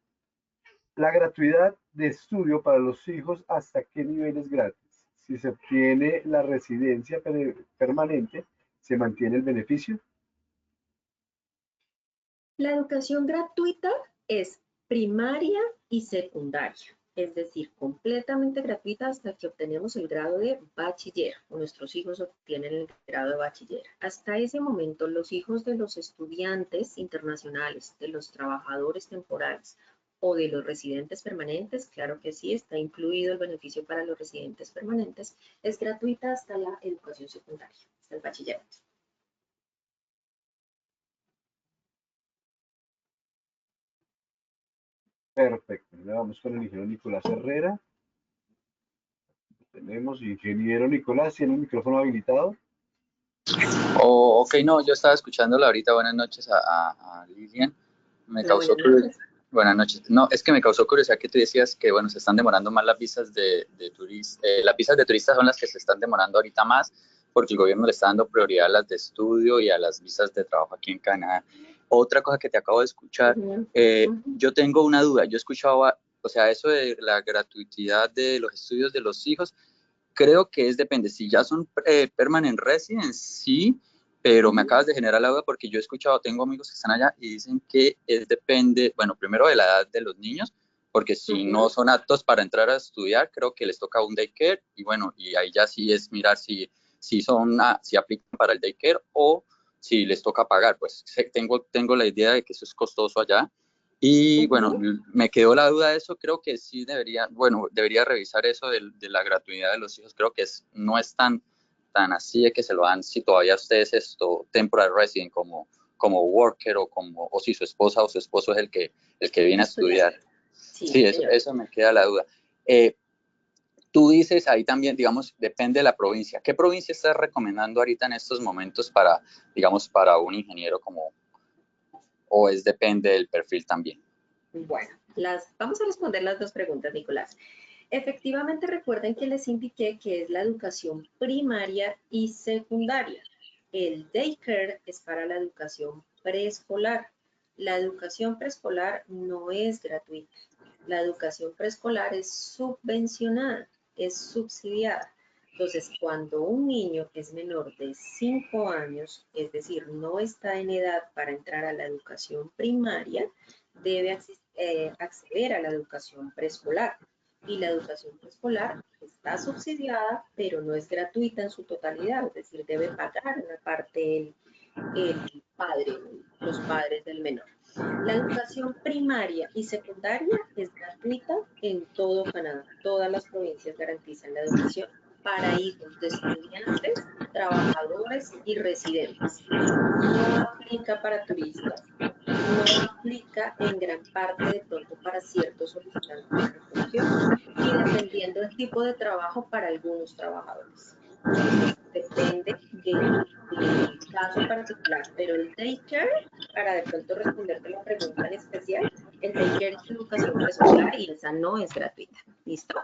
La gratuidad de estudio para los hijos, ¿hasta qué nivel es gratis? Si se obtiene la residencia permanente, ¿se mantiene el beneficio? La educación gratuita es primaria y secundaria, es decir, completamente gratuita hasta que obtenemos el grado de bachiller, o nuestros hijos obtienen el grado de bachiller. Hasta ese momento, los hijos de los estudiantes internacionales, de los trabajadores temporales o de los residentes permanentes, claro que sí, está incluido el beneficio para los residentes permanentes, es gratuita hasta la educación secundaria, hasta el bachillerato. Perfecto. Ya vamos con el ingeniero Nicolás Herrera. Tenemos ingeniero Nicolás, ¿tiene el micrófono habilitado? Oh, ok, no, yo estaba escuchándola ahorita. Buenas noches a Lilian. Me Hola, causó buenas noches. Buenas noches. No, es que me causó curiosidad que tú decías que, bueno, se están demorando más las visas de turistas. Las visas de turistas son las que se están demorando ahorita más porque el gobierno le está dando prioridad a las de estudio y a las visas de trabajo aquí en Canadá. Otra cosa que te acabo de escuchar, yo tengo una duda. Yo escuchaba, o sea, eso de la gratuidad de los estudios de los hijos. Creo que depende, si ya son permanent residents, sí, pero me acabas de generar la duda porque yo he escuchado, tengo amigos que están allá y dicen que depende, bueno, primero de la edad de los niños, porque si no son aptos para entrar a estudiar, creo que les toca un daycare y bueno, y ahí ya sí es mirar si aplican para el daycare o si les toca pagar, pues tengo la idea de que eso es costoso allá. Y bueno, me quedó la duda de eso, creo que sí debería revisar eso de la gratuidad de los hijos, creo que no es tan así de que se lo dan si todavía ustedes temporary resident como worker o si su esposa o su esposo es el que viene a estudiar. Sí, eso me queda la duda. Tú dices ahí también, digamos, depende de la provincia. ¿Qué provincia estás recomendando ahorita en estos momentos digamos, para un ingeniero o depende del perfil también? Bueno, vamos a responder las dos preguntas, Nicolás. Efectivamente, recuerden que les indiqué que es la educación primaria y secundaria. El daycare es para la educación preescolar. La educación preescolar no es gratuita. La educación preescolar es subvencionada, es subsidiada. Entonces, cuando un niño es menor de 5 años, es decir, no está en edad para entrar a la educación primaria, debe acceder a la educación preescolar. Y la educación preescolar está subsidiada, pero no es gratuita en su totalidad, es decir, debe pagar una parte el padre, los padres del menor. La educación primaria y secundaria es gratuita en todo Canadá. Todas las provincias garantizan la educación para hijos de estudiantes, trabajadores y residentes. No aplica para turistas, no aplica en gran parte de pronto para ciertos solicitantes de refugio y dependiendo del tipo de trabajo para algunos trabajadores. Depende del caso particular, pero el daycare, para de pronto responderte la pregunta en especial, el daycare es educación preescolar y esa no es gratuita. ¿Listo?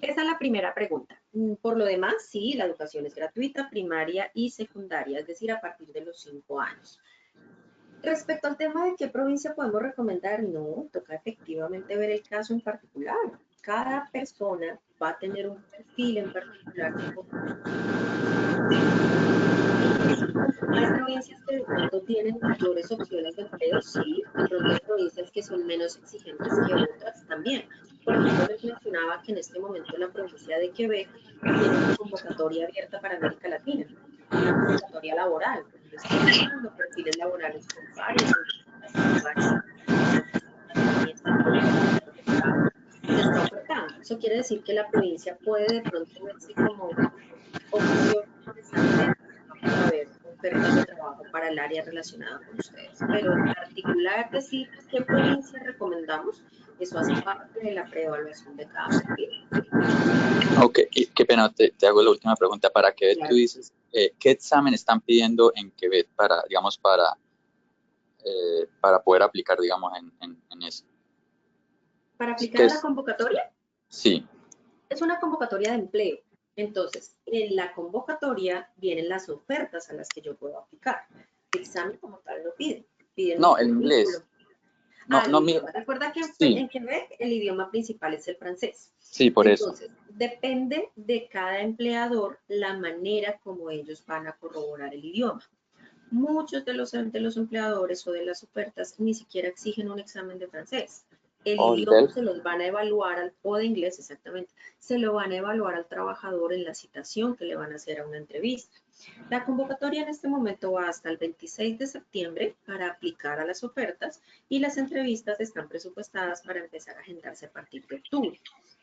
Esa es la primera pregunta. Por lo demás, sí, la educación es gratuita, primaria y secundaria, es decir, a partir de los 5 años. Respecto al tema de qué provincia podemos recomendar, no, toca efectivamente ver el caso en particular. Cada persona va a tener un perfil en particular. Hay provincias que de pronto tienen mayores opciones de empleo, sí, de pronto hay provincias que son menos exigentes que otras también. Por ejemplo, les mencionaba que en este momento la provincia de Quebec tiene una convocatoria abierta para América Latina, una convocatoria laboral, donde están buscando perfiles laborales con varias se está ofertando. Eso quiere decir que la provincia puede de pronto verse como opción interesante para ver ofertas de trabajo para el área relacionada con ustedes. Pero en particular decirles qué provincia recomendamos, eso hace parte de la preevaluación de cada perfil. Ok, qué pena, te hago la última pregunta. Para Quebec, claro. Tú dices, ¿qué examen están pidiendo en Quebec para poder aplicar, digamos, en eso? para ¿Qué aplicar a la es? convocatoria, Sí. es una convocatoria de empleo. Entonces, en la convocatoria vienen las ofertas a las que yo puedo aplicar. El examen como tal no piden, piden mi No, el currículum. inglés. No, El no, idioma. Recuerda que sí, en Quebec el idioma principal es el francés. sí, por eso. Entonces, depende de cada empleador la manera como ellos van a corroborar el idioma. Muchos de los empleadores o de las ofertas ni siquiera exigen un examen de francés. El O el idioma DEL. se los van a evaluar, o de inglés exactamente, se lo van a evaluar al trabajador en la citación que le van a hacer a una entrevista. La convocatoria en este momento va hasta el 26 de septiembre para aplicar a las ofertas y las entrevistas están presupuestadas para empezar a agendarse a partir de octubre.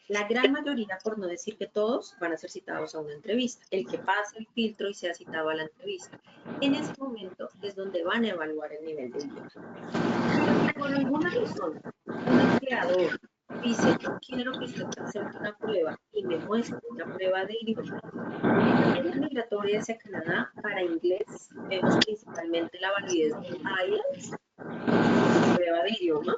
La gran mayoría, por no decir que todos, van a ser citados a una entrevista. El que pase el filtro y sea citado a la entrevista. En ese momento es donde van a evaluar el nivel de idioma. Pero si por alguna razón un empleador dice, yo quiero que usted presente una prueba y me muestre una prueba de idioma, en materia migratoria hacia Canadá, para inglés, vemos principalmente la validez del IELTS, prueba de idioma,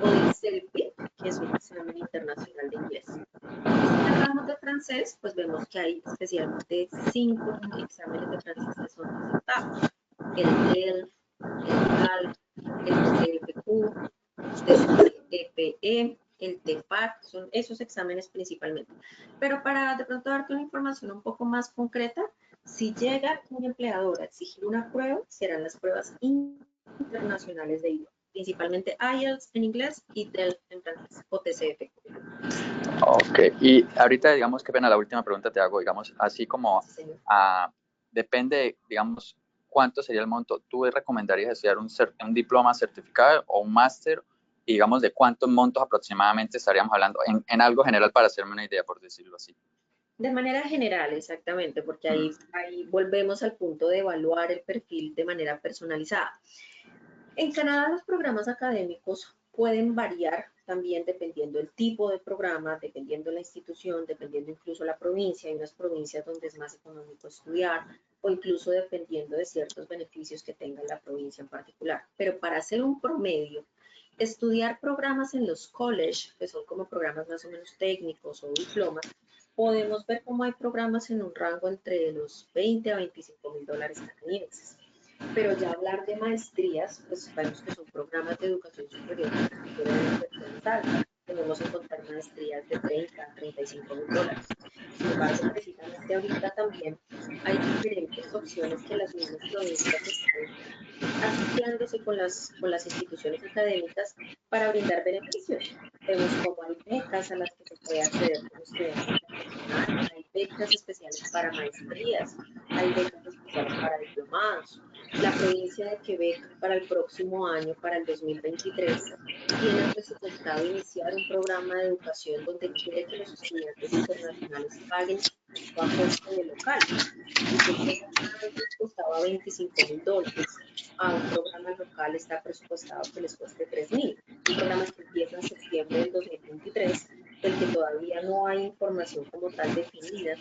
o del CELPI, que es un examen internacional de inglés. Y si hablamos de francés, pues vemos que hay especialmente 5 exámenes de francés que son aceptados. El DELF, el TAL, el TCFQ, TCFE, el TEFAC, son esos exámenes principalmente. Pero para de pronto darte una información un poco más concreta, si llega un empleador a exigir una prueba, serán las pruebas internacionales de idioma, principalmente IELTS en inglés y DELF en francés, o TCFQ. Ok, y ahorita, digamos, qué pena, la última pregunta te hago, digamos, así como Sí, señor. depende, digamos, cuánto sería el monto. ¿Tú recomendarías estudiar un diploma certificado o un máster? Y digamos, ¿de cuántos montos aproximadamente estaríamos hablando? En algo general para hacerme una idea, por decirlo así. De manera general, exactamente, porque ahí volvemos al punto de evaluar el perfil de manera personalizada. En Canadá los programas académicos pueden variar también dependiendo del tipo de programa, dependiendo la institución, dependiendo incluso la provincia. Hay unas provincias donde es más económico estudiar o incluso dependiendo de ciertos beneficios que tenga la provincia en particular. Pero para hacer un promedio, estudiar programas en los college, que son como programas más o menos técnicos o diplomas, podemos ver cómo hay programas en un rango entre los 20 a 25 mil dólares canadienses. Pero ya hablar de maestrías, pues sabemos que son programas de educación superior que requieren inversiones altas. Podemos encontrar maestrías de 30 a 35 mil dólares. Sin embargo, precisamente ahorita también hay diferentes opciones que las mismas provincias están asociándose con las instituciones académicas para brindar beneficios. Vemos cómo hay becas a las que se puede acceder como estudiante internacional, hay becas especiales para maestrías, hay becas especiales para diplomados. La provincia de Quebec para el próximo año, para el 2023, tiene presupuestado iniciar un programa de educación donde quiere que los estudiantes internacionales paguen a costo de local. Y si el programa antes costaba 25 mil dólares, a un programa local está presupuestado que les cueste 3.000. Un programa que empieza en septiembre del 2023, del que todavía no hay información como tal definida,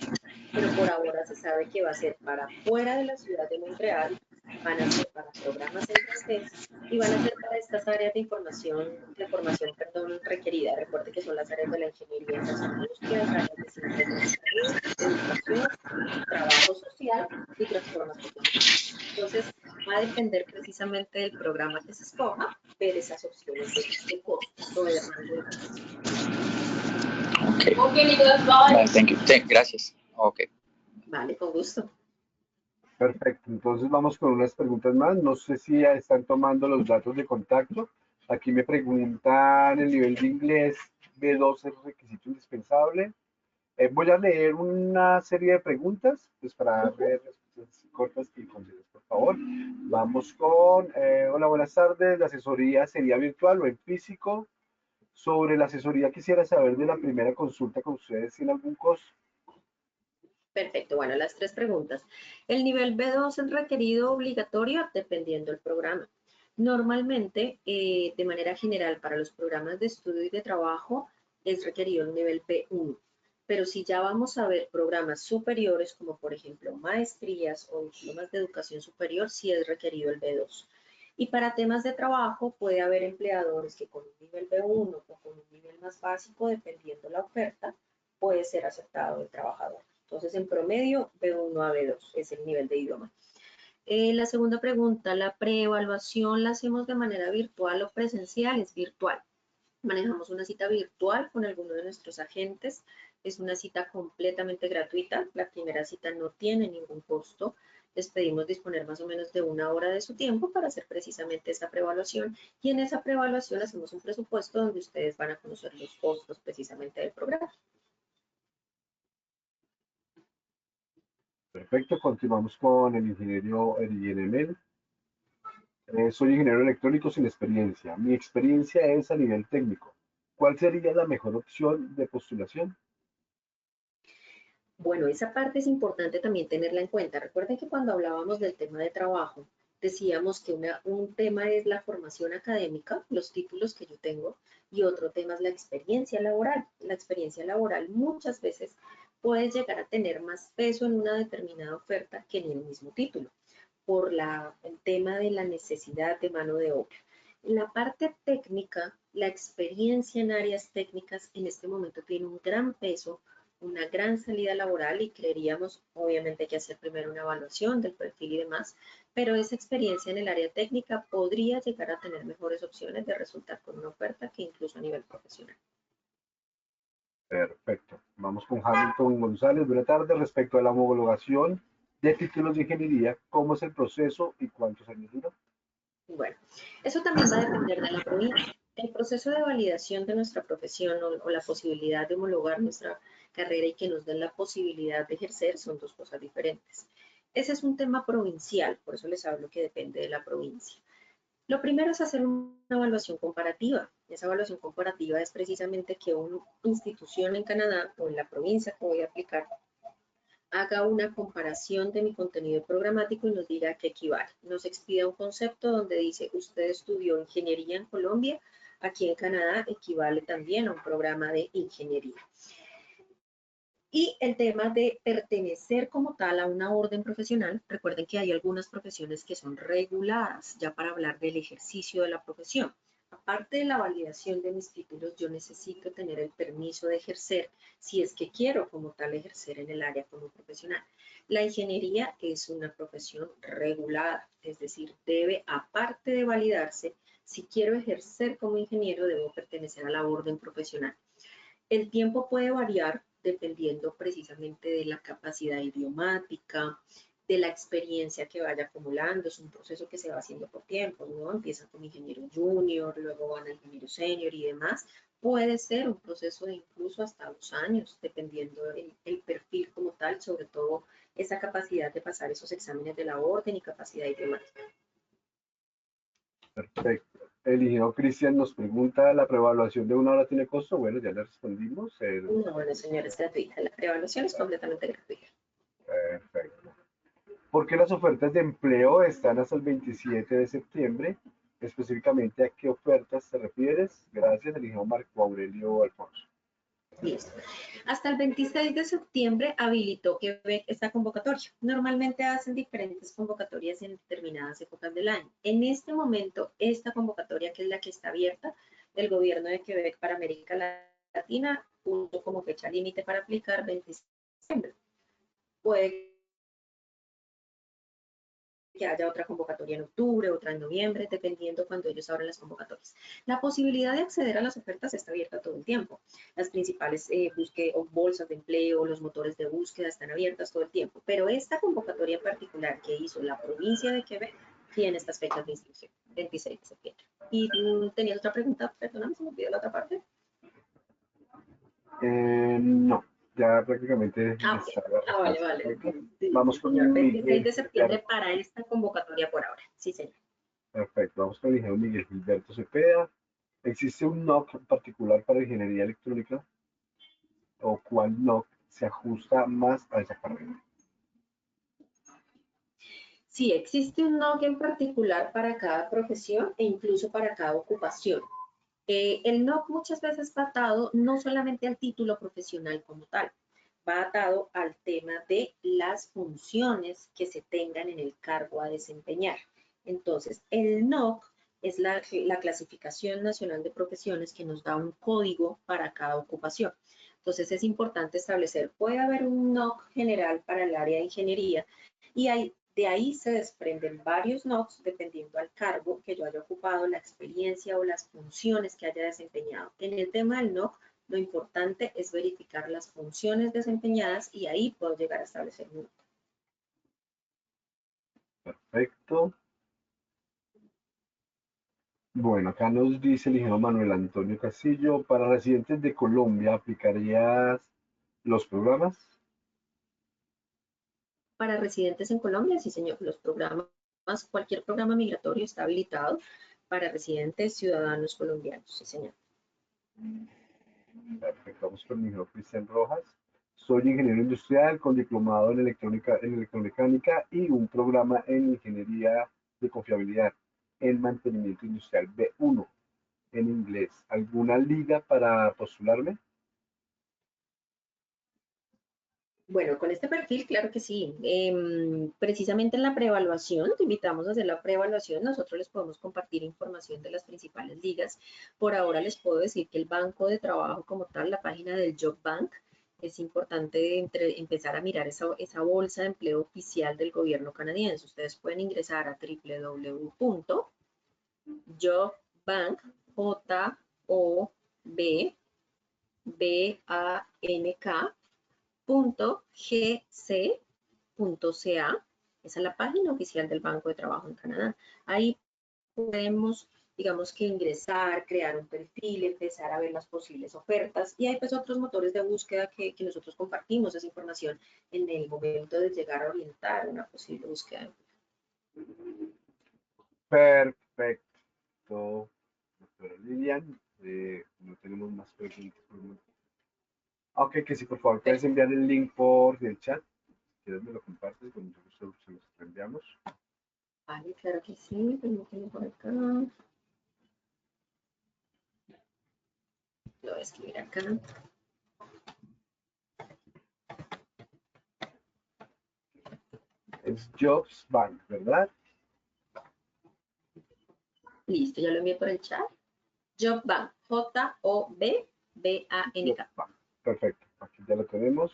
pero por ahora se sabe que va a ser para fuera de la ciudad de Montreal, van a ser para programas en francés y van a ser para estas áreas de formación, perdón, requerida. Recuerde que son las áreas de la ingeniería en las industrias, áreas de ciencias de la salud, educación, trabajo social y transformación digital. Entonces, va a depender precisamente del programa que se escoja, ver esas opciones de costos o de rango de costos. Ok. Vale, thank you. Gracias. Ok. Vale, con gusto. Perfecto, entonces vamos con unas preguntas más. No sé si ya están tomando los datos de contacto. Aquí me preguntan el nivel de inglés B2 es requisito indispensable. Voy a leer una serie de preguntas, pues para ver respuestas cortas y concisas, por favor. Vamos con, hola, buenas tardes. ¿La asesoría sería virtual o en físico? Sobre la asesoría quisiera saber de la primera consulta con ustedes, ¿tiene algún costo? Perfecto, bueno, las 3 preguntas. El nivel B2 es requerido obligatorio dependiendo del programa. Normalmente, de manera general, para los programas de estudio y de trabajo es requerido el nivel B1. Pero si ya vamos a ver programas superiores, como por ejemplo maestrías o diplomas de educación superior, sí es requerido el B2. Y para temas de trabajo puede haber empleadores que con un nivel B1 o con un nivel más básico, dependiendo la oferta, puede ser aceptado el trabajador. Entonces, en promedio, B1 a B2 es el nivel de idioma. La segunda pregunta, ¿la preevaluación la hacemos de manera virtual o presencial? Es virtual. Manejamos una cita virtual con alguno de nuestros agentes. Es una cita completamente gratuita. La primera cita no tiene ningún costo. Les pedimos disponer más o menos de 1 hora de su tiempo para hacer precisamente esa preevaluación. Y en esa preevaluación hacemos un presupuesto donde ustedes van a conocer los costos precisamente del programa. Perfecto, continuamos con el ingeniero Emel. Soy ingeniero electrónico sin experiencia. Mi experiencia es a nivel técnico. ¿Cuál sería la mejor opción de postulación? Bueno, esa parte es importante también tenerla en cuenta. Recuerden que cuando hablábamos del tema de trabajo, decíamos que un tema es la formación académica, los títulos que yo tengo, y otro tema es la experiencia laboral. La experiencia laboral muchas veces puede llegar a tener más peso en una determinada oferta que en el mismo título, por el tema de la necesidad de mano de obra. En la parte técnica, la experiencia en áreas técnicas en este momento tiene un gran peso, una gran salida laboral y creeríamos, obviamente hay que hacer primero una evaluación del perfil y demás, pero esa experiencia en el área técnica podría llegar a tener mejores opciones de resultar con una oferta que incluso a nivel profesional. Perfecto. Vamos con Hamilton González. Buenas tardes. Respecto a la homologación de títulos de ingeniería, ¿cómo es el proceso y cuántos años dura? Bueno, eso también va a depender de la provincia. El proceso de validación de nuestra profesión o la posibilidad de homologar nuestra carrera y que nos den la posibilidad de ejercer son dos cosas diferentes. Ese es un tema provincial, por eso les hablo que depende de la provincia. Lo primero es hacer una evaluación comparativa. Esa evaluación comparativa es precisamente que una institución en Canadá o en la provincia que voy a aplicar haga una comparación de mi contenido programático y nos diga qué equivale. Nos expida un concepto donde dice, usted estudió ingeniería en Colombia, aquí en Canadá equivale también a un programa de ingeniería. Y el tema de pertenecer como tal a una orden profesional, recuerden que hay algunas profesiones que son reguladas ya para hablar del ejercicio de la profesión. Aparte de la validación de mis títulos, yo necesito tener el permiso de ejercer si es que quiero como tal ejercer en el área como profesional. La ingeniería es una profesión regulada, es decir, debe, aparte de validarse, si quiero ejercer como ingeniero, debo pertenecer a la orden profesional. El tiempo puede variar dependiendo precisamente de la capacidad idiomática, de la experiencia que vaya acumulando. Es un proceso que se va haciendo por tiempo, ¿no? Empiezan como ingeniero junior, luego van a ingeniero senior y demás. Puede ser un proceso de incluso hasta 2 años, dependiendo del perfil como tal, sobre todo esa capacidad de pasar esos exámenes de la orden y capacidad idiomática. Perfecto. El ingeniero Cristian nos pregunta, ¿la preevaluación de 1 hora tiene costo? Bueno, ya le respondimos. No, bueno, señora, es gratuita. La evaluación es completamente gratuita. Perfecto. ¿Por qué las ofertas de empleo están hasta el 27 de septiembre? Específicamente, ¿a qué ofertas te refieres? Gracias, el ingeniero Marco Aurelio Alfonso. Listo. Hasta el 26 de septiembre habilitó Quebec esta convocatoria. Normalmente hacen diferentes convocatorias en determinadas épocas del año. En este momento, esta convocatoria, que es la que está abierta del gobierno de Quebec para América Latina, puso como fecha límite para aplicar 26 de septiembre. Puede que haya otra convocatoria en octubre, otra en noviembre, dependiendo cuando ellos abran las convocatorias. La posibilidad de acceder a las ofertas está abierta todo el tiempo. Las principales bolsas de empleo, los motores de búsqueda están abiertas todo el tiempo, pero esta convocatoria en particular que hizo la provincia de Quebec tiene estas fechas de inscripción, 26 de septiembre. Y tenías otra pregunta, perdóname, se me olvidó la otra parte. No, ya prácticamente Okay. está la Vale, respuesta. vale. Sí, Vamos con señor. 26 Miguel de septiembre Gilberto. para esta convocatoria por ahora. Sí, señor. Perfecto, vamos con el ingeniero Miguel Gilberto Cepeda. ¿Existe un NOC en particular para ingeniería electrónica? ¿O cuál NOC se ajusta más a esa carrera? Sí, existe un NOC en particular para cada profesión e incluso para cada ocupación. El NOC muchas veces va atado no solamente al título profesional como tal, va atado al tema de las funciones que se tengan en el cargo a desempeñar. Entonces, el NOC es la clasificación nacional de profesiones que nos da un código para cada ocupación. Entonces, es importante establecer, puede haber un NOC general para el área de ingeniería y de ahí se desprenden varios NOCs dependiendo al cargo que yo haya ocupado, la experiencia o las funciones que haya desempeñado. En el tema del NOC, lo importante es verificar las funciones desempeñadas y ahí puedo llegar a establecer un NOC. Perfecto. Bueno, acá nos dice el ingeniero Manuel Antonio Castillo, para residentes de Colombia, ¿aplicarías los programas? Para residentes en Colombia, sí señor, los programas, cualquier programa migratorio está habilitado para residentes ciudadanos colombianos, sí señor. Perfecto, vamos con el ingeniero Cristian Rojas. Soy ingeniero industrial con diplomado en electromecánica y un programa en ingeniería de confiabilidad en mantenimiento industrial B1 en inglés. ¿Alguna liga para postularme? Bueno, con este perfil, claro que sí. Precisamente en la preevaluación, te invitamos a hacer la preevaluación. Nosotros les podemos compartir información de las principales ligas. Por ahora les puedo decir que el banco de trabajo como tal, la página del Job Bank, es importante empezar a mirar esa bolsa de empleo oficial del gobierno canadiense. Ustedes pueden ingresar a www.jobbank, .gc.ca. Esa es la página oficial del Banco de Trabajo en Canadá. Ahí podemos, digamos que ingresar, crear un perfil, empezar a ver las posibles ofertas y hay pues otros motores de búsqueda que nosotros compartimos esa información en el momento de llegar a orientar una posible búsqueda. Perfecto, doctora Lilian. No tenemos más preguntas. Ok, que sí, por favor, puedes enviar el link por el chat. Si quieres me lo compartes, con mucho gusto se los enviamos. Vale, claro que sí, permíteme por acá. Lo voy a escribir acá. Es Jobs Bank, ¿verdad? Listo, ya lo envié por el chat. Job Bank, Jobbank. Perfecto, aquí ya lo tenemos.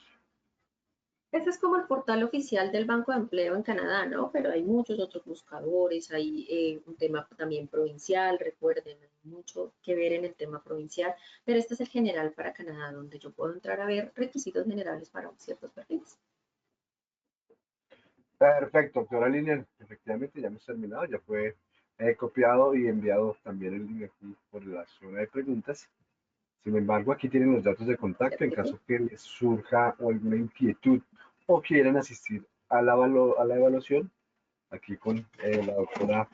Este es como el portal oficial del Banco de Empleo en Canadá, ¿no? Pero hay muchos otros buscadores, hay un tema también provincial, recuerden, hay mucho que ver en el tema provincial, pero este es el general para Canadá, donde yo puedo entrar a ver requisitos generales para ciertos perfiles. Perfecto, doctora Lilian. Efectivamente, ya hemos terminado, ya fue copiado y enviado también el link aquí por la zona de preguntas. Sin embargo, aquí tienen los datos de contacto en caso que les surja alguna inquietud o quieran asistir a la evaluación, aquí con la doctora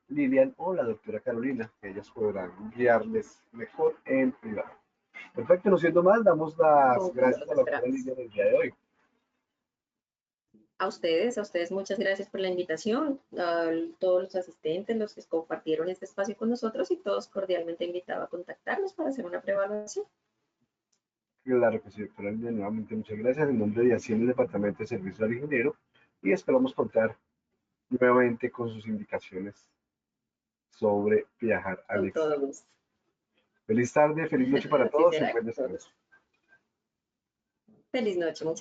Lilian o la doctora Carolina, que ellas podrán guiarles mejor en privado. Perfecto, no siendo más, damos las gracias a la doctora Lilian el día de hoy. A ustedes muchas gracias por la invitación, a todos los asistentes, los que compartieron este espacio con nosotros y todos cordialmente invitados a contactarnos para hacer una preevaluación. Claro que sí, doctora Lilian, nuevamente muchas gracias en nombre de Hacienda, el Departamento de Servicios al Ingeniero, y esperamos contar nuevamente con sus indicaciones sobre viajar al Con todo exterior. gusto. Feliz tarde, feliz noche para Así todos y será. buen descanso. Feliz noche.